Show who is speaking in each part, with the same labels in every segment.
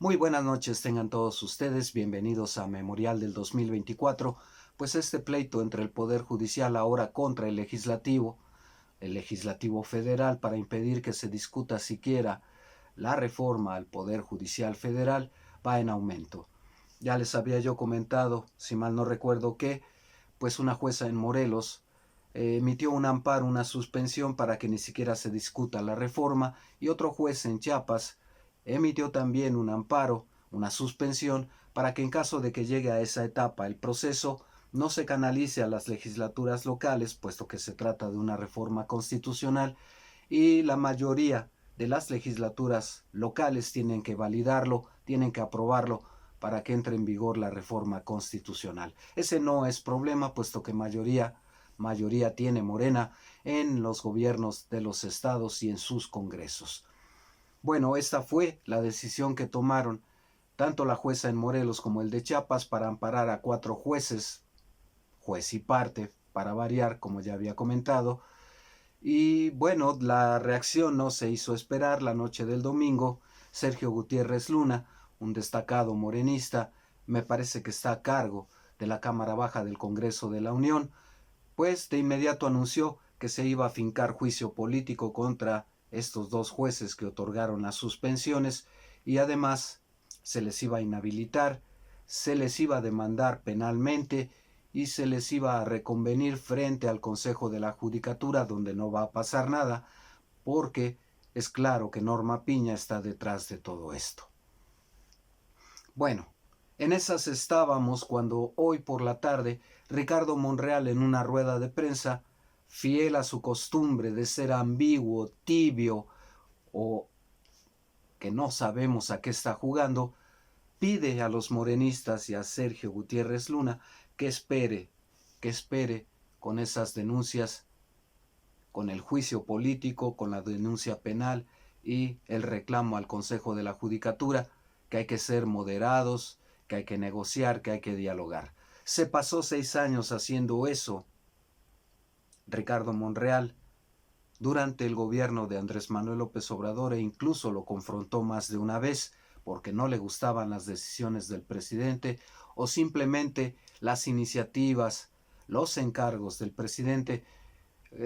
Speaker 1: Muy buenas noches tengan todos ustedes, bienvenidos a Memorial del 2024, pues este pleito entre el Poder Judicial ahora contra el Legislativo Federal, para impedir que se discuta siquiera la reforma al Poder Judicial Federal, va en aumento. Ya les había yo comentado, si mal no recuerdo, que pues una jueza en Morelos emitió un amparo, una suspensión para que ni siquiera se discuta la reforma, y otro juez en Chiapas emitió también un amparo, una suspensión, para que en caso de que llegue a esa etapa el proceso, no se canalice a las legislaturas locales, puesto que se trata de una reforma constitucional, y la mayoría de las legislaturas locales tienen que validarlo, tienen que aprobarlo para que entre en vigor la reforma constitucional. Ese no es problema, puesto que mayoría tiene Morena en los gobiernos de los estados y en sus congresos. Bueno, esta fue la decisión que tomaron tanto la jueza en Morelos como el de Chiapas para amparar a 4 jueces, juez y parte, para variar, como ya había comentado. Y bueno, la reacción no se hizo esperar. La noche del domingo, Sergio Gutiérrez Luna, un destacado morenista, me parece que está a cargo de la Cámara Baja del Congreso de la Unión, pues de inmediato anunció que se iba a fincar juicio político contra estos 2 jueces que otorgaron las suspensiones, y además se les iba a inhabilitar, se les iba a demandar penalmente y se les iba a reconvenir frente al Consejo de la Judicatura, donde no va a pasar nada, porque es claro que Norma Piña está detrás de todo esto. Bueno, en esas estábamos cuando hoy por la tarde Ricardo Monreal, en una rueda de prensa, fiel a su costumbre de ser ambiguo, tibio o que no sabemos a qué está jugando, pide a los morenistas y a Sergio Gutiérrez Luna que espere con esas denuncias, con el juicio político, con la denuncia penal y el reclamo al Consejo de la Judicatura, que hay que ser moderados, que hay que negociar, que hay que dialogar. Se pasó 6 años haciendo eso Ricardo Monreal durante el gobierno de Andrés Manuel López Obrador, e incluso lo confrontó más de una vez porque no le gustaban las decisiones del presidente o simplemente las iniciativas, los encargos del presidente.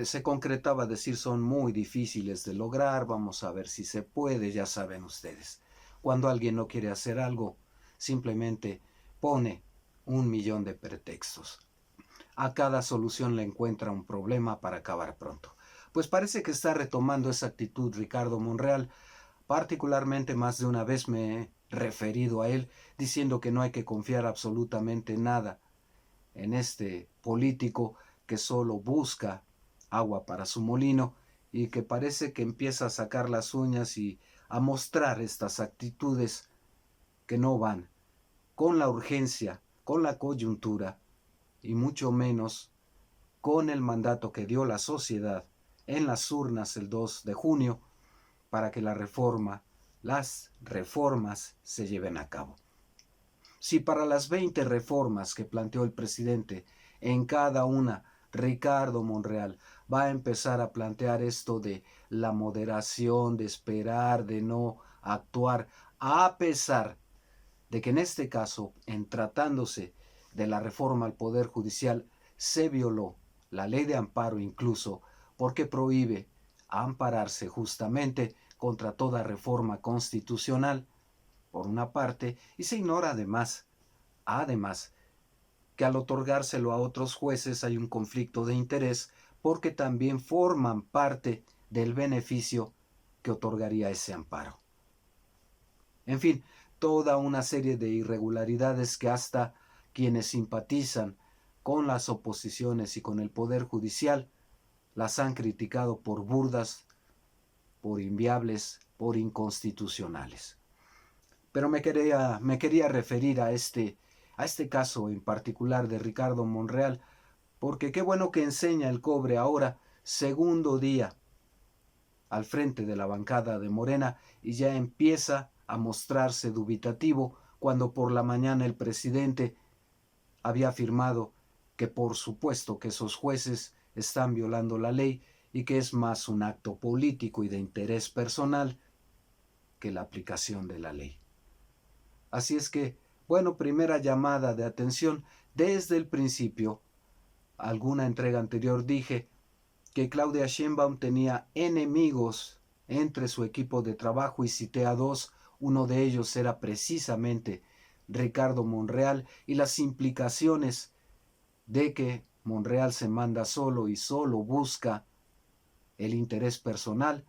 Speaker 1: Se concretaba decir: son muy difíciles de lograr, vamos a ver si se puede. Ya saben ustedes, cuando alguien no quiere hacer algo, simplemente pone 1 millón de pretextos. A cada solución le encuentra un problema para acabar pronto. Pues parece que está retomando esa actitud Ricardo Monreal. Particularmente más de una vez me he referido a él diciendo que no hay que confiar absolutamente nada en este político que solo busca agua para su molino, y que parece que empieza a sacar las uñas y a mostrar estas actitudes que no van con la urgencia, con la coyuntura y mucho menos con el mandato que dio la sociedad en las urnas el 2 de junio para que las reformas se lleven a cabo. Si para las 20 reformas que planteó el presidente, en cada una Ricardo Monreal va a empezar a plantear esto de la moderación, de esperar, de no actuar, a pesar de que en este caso, en tratándose de la reforma al Poder Judicial, se violó la ley de amparo incluso, porque prohíbe ampararse justamente contra toda reforma constitucional, por una parte, y se ignora además, que al otorgárselo a otros jueces hay un conflicto de interés, porque también forman parte del beneficio que otorgaría ese amparo. En fin, toda una serie de irregularidades que hasta quienes simpatizan con las oposiciones y con el Poder Judicial las han criticado por burdas, por inviables, por inconstitucionales. Pero me quería referir a este caso en particular de Ricardo Monreal, porque qué bueno que enseña el cobre ahora, segundo día al frente de la bancada de Morena, y ya empieza a mostrarse dubitativo cuando por la mañana el presidente había afirmado que por supuesto que esos jueces están violando la ley y que es más un acto político y de interés personal que la aplicación de la ley. Así es que, bueno, primera llamada de atención. Desde el principio, alguna entrega anterior dije que Claudia Sheinbaum tenía enemigos entre su equipo de trabajo y cité a dos. Uno de ellos era precisamente Ricardo Monreal y las implicaciones de que Monreal se manda solo y solo busca el interés personal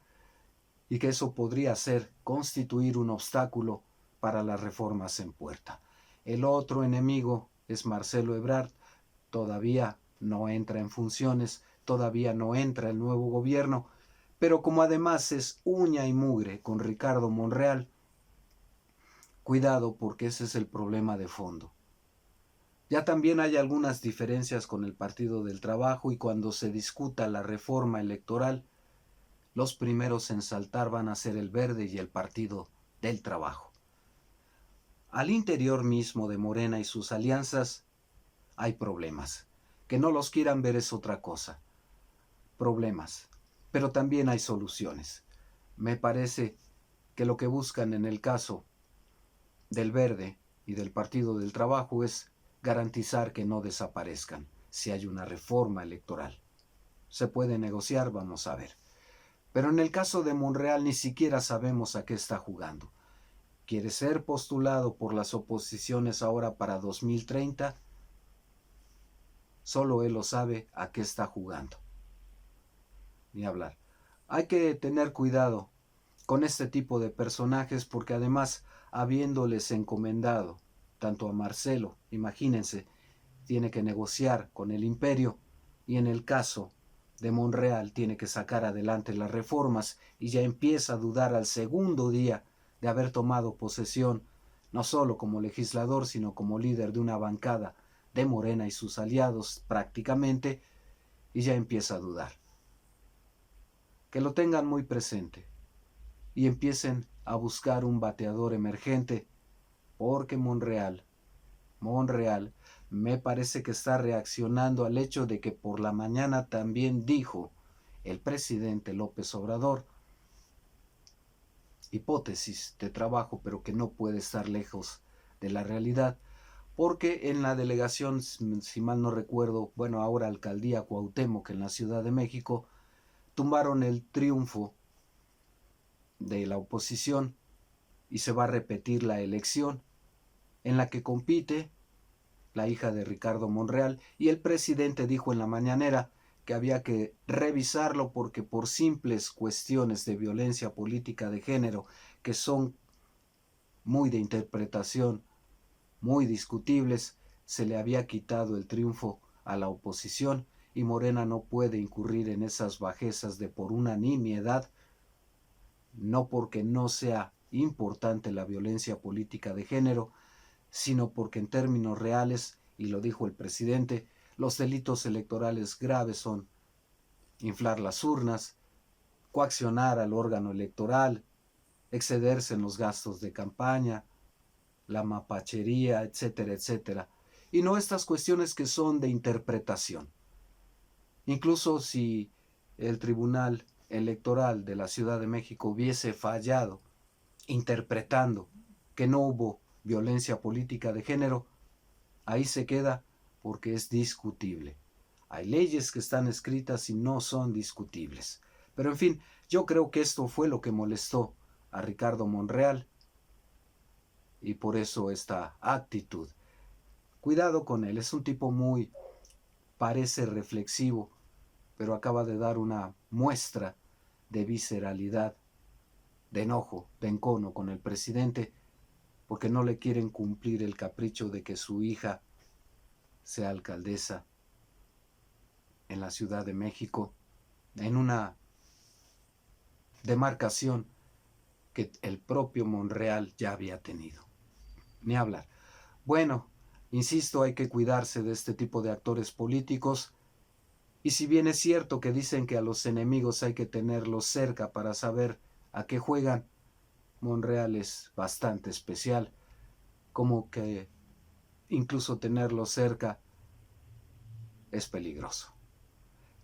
Speaker 1: y que eso podría ser constituir un obstáculo para las reformas en puerta. El otro enemigo es Marcelo Ebrard, todavía no entra en funciones, todavía no entra el nuevo gobierno, pero como además es uña y mugre con Ricardo Monreal, cuidado porque ese es el problema de fondo. Ya también hay algunas diferencias con el Partido del Trabajo y cuando se discuta la reforma electoral, los primeros en saltar van a ser el Verde y el Partido del Trabajo. Al interior mismo de Morena y sus alianzas hay problemas. Que no los quieran ver es otra cosa. Problemas. Pero también hay soluciones. Me parece que lo que buscan en el caso del Verde y del Partido del Trabajo es garantizar que no desaparezcan si hay una reforma electoral. Se puede negociar, vamos a ver. Pero en el caso de Monreal ni siquiera sabemos a qué está jugando. ¿Quiere ser postulado por las oposiciones ahora para 2030? Solo él lo sabe a qué está jugando. Ni hablar. Hay que tener cuidado con este tipo de personajes porque además, habiéndoles encomendado tanto a Marcelo, imagínense, tiene que negociar con el imperio y en el caso de Monreal tiene que sacar adelante las reformas y ya empieza a dudar al segundo día de haber tomado posesión, no solo como legislador, sino como líder de una bancada de Morena y sus aliados prácticamente, y ya empieza a dudar. Que lo tengan muy presente y empiecen a buscar un bateador emergente, porque Monreal me parece que está reaccionando al hecho de que por la mañana también dijo el presidente López Obrador, hipótesis de trabajo, pero que no puede estar lejos de la realidad, porque en la delegación, si mal no recuerdo, bueno, ahora alcaldía Cuauhtémoc en la Ciudad de México, tumbaron el triunfo de la oposición y se va a repetir la elección en la que compite la hija de Ricardo Monreal, y el presidente dijo en la mañanera que había que revisarlo porque por simples cuestiones de violencia política de género que son muy de interpretación, muy discutibles, se le había quitado el triunfo a la oposición y Morena no puede incurrir en esas bajezas de por una nimiedad, no porque no sea importante la violencia política de género, sino porque en términos reales, y lo dijo el presidente, los delitos electorales graves son inflar las urnas, coaccionar al órgano electoral, excederse en los gastos de campaña, la mapachería, etcétera, etcétera. Y no estas cuestiones que son de interpretación. Incluso si el Tribunal Electoral de la Ciudad de México hubiese fallado interpretando que no hubo violencia política de género, ahí se queda porque es discutible. Hay leyes que están escritas y no son discutibles. Pero en fin, yo creo que esto fue lo que molestó a Ricardo Monreal y por eso esta actitud. Cuidado con él, es un tipo muy, parece reflexivo, pero acaba de dar una muestra de visceralidad, de enojo, de encono con el presidente, porque no le quieren cumplir el capricho de que su hija sea alcaldesa en la Ciudad de México, en una demarcación que el propio Monreal ya había tenido. Ni hablar. Bueno, insisto, hay que cuidarse de este tipo de actores políticos, y si bien es cierto que dicen que a los enemigos hay que tenerlos cerca para saber a qué juegan, Monreal es bastante especial, como que incluso tenerlo cerca es peligroso.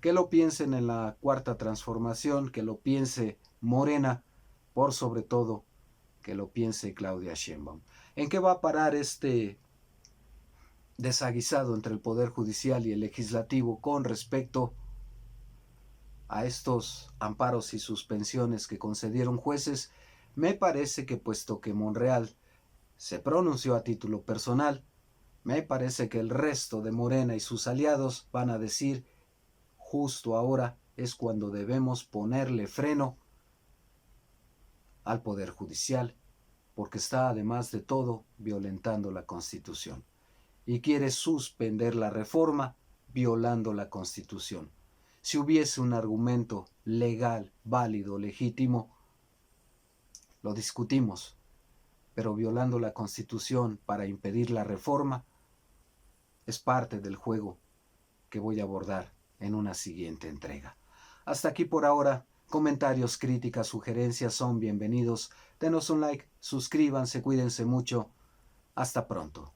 Speaker 1: Que lo piensen en la cuarta transformación, que lo piense Morena, por sobre todo que lo piense Claudia Sheinbaum. ¿En qué va a parar este desaguisado entre el Poder Judicial y el Legislativo con respecto a estos amparos y suspensiones que concedieron jueces? Me parece que puesto que Monreal se pronunció a título personal, me parece que el resto de Morena y sus aliados van a decir: justo ahora es cuando debemos ponerle freno al Poder Judicial, porque está además de todo violentando la Constitución y quiere suspender la reforma violando la Constitución. Si hubiese un argumento legal, válido, legítimo, lo discutimos, pero violando la Constitución para impedir la reforma es parte del juego que voy a abordar en una siguiente entrega. Hasta aquí por ahora. Comentarios, críticas, sugerencias son bienvenidos. Denos un like, suscríbanse, cuídense mucho. Hasta pronto.